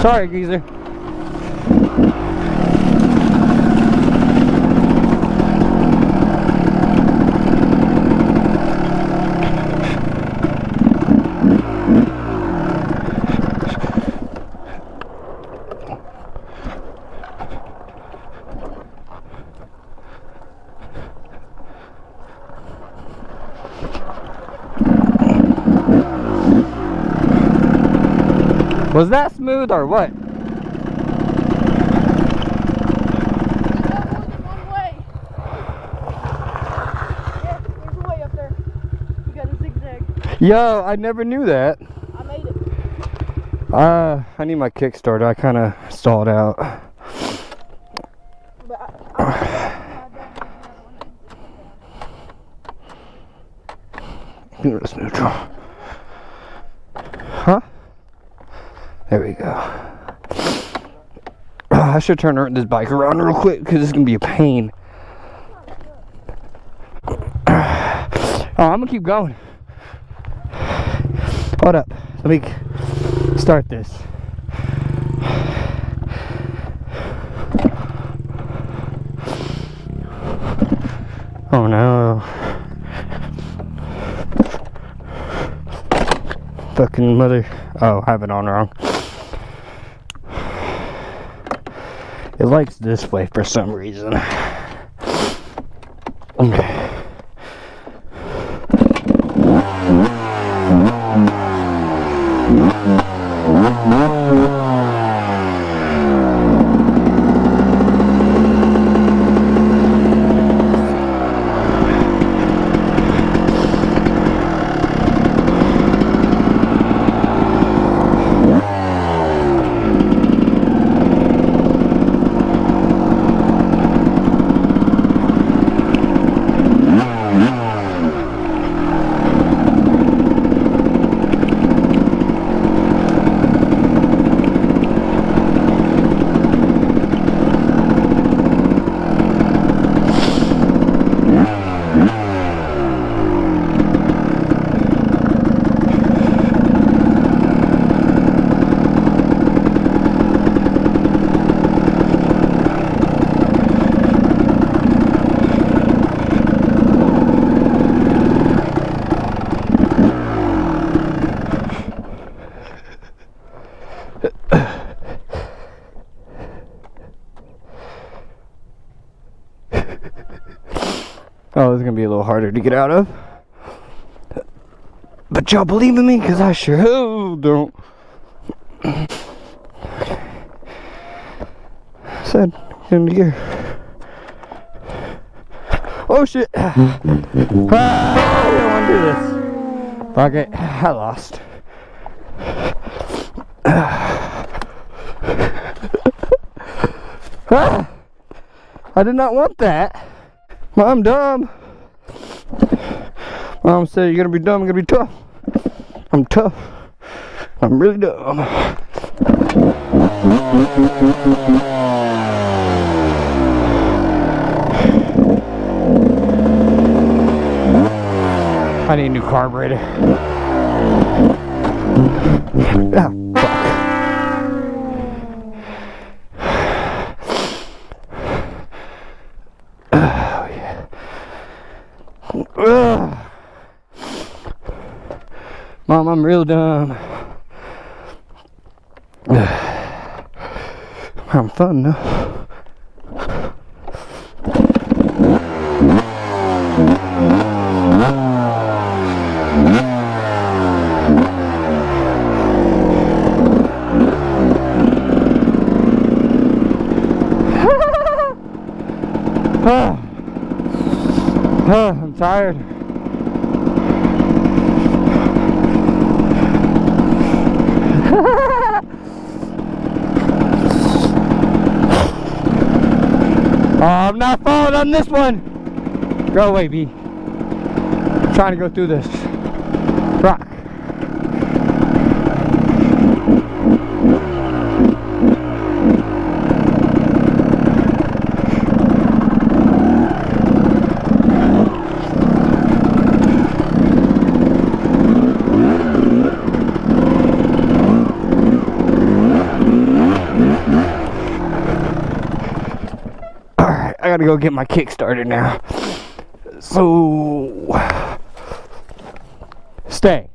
Sorry, geezer. Was that smooth or what? Yo, I never knew that. I made it. I need my kickstart. I kind of stalled out. It's neutral. Huh? There we go. I should turn this bike around real quick because it's gonna be a pain. I'm gonna keep going. Hold up. Let me start this. Oh no. Fucking mother. Oh, I have it on wrong. It likes this way for some reason. Oh, it's gonna be a little harder to get out of. But y'all believe in me? Because I sure don't. Said, get in the gear. Oh shit! I don't want to do this. Fuck it, I lost. I did not want that. I'm dumb. Mom said, you're gonna be dumb, you're gonna be tough. I'm tough. I'm really dumb. I need a new carburetor. Ah, fuck. Mom, I'm real dumb. I'm fun though. I'm tired. I'm not falling on this one. Go away, B. I'm trying to go through this rock. gotta go get my kick started now. So stay.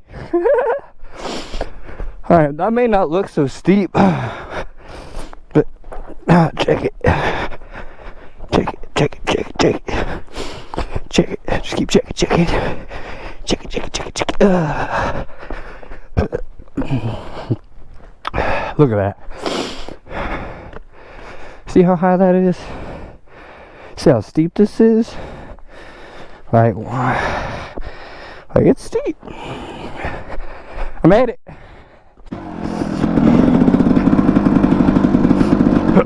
Alright, that may not look so steep, but check it. Check it, check it, check it, check it. Check it. Just keep checking, checking. Check it, check it, check it, check it. Look at that. See how high that is? See how steep this is? Like it's steep. I made it.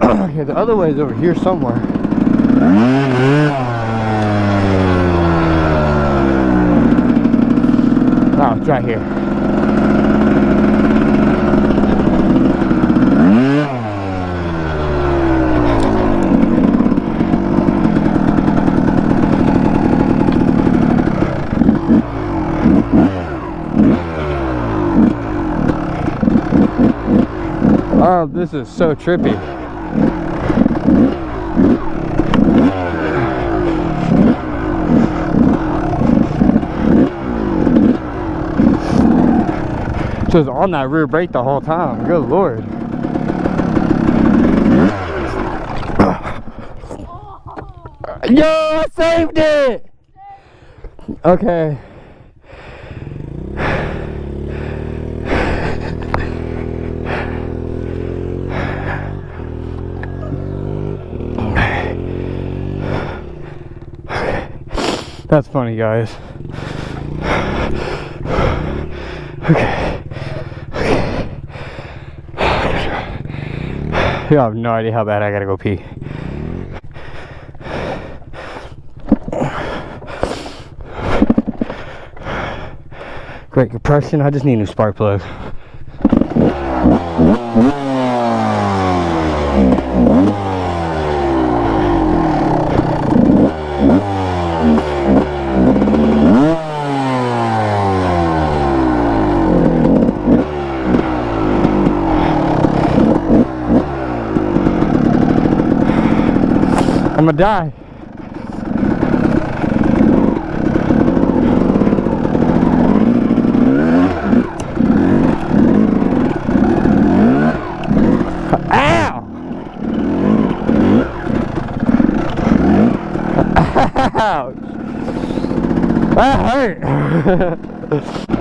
Okay, the other way is over here somewhere. Oh, it's right here. Oh, this is so trippy. Just on that rear brake the whole time. Good lord. Yo, I saved it! Okay. That's funny, guys. Okay. You have no idea how bad I gotta go pee. Great compression. I just need a new spark plug. I'm gonna die. Ow! Ouch! That hurt.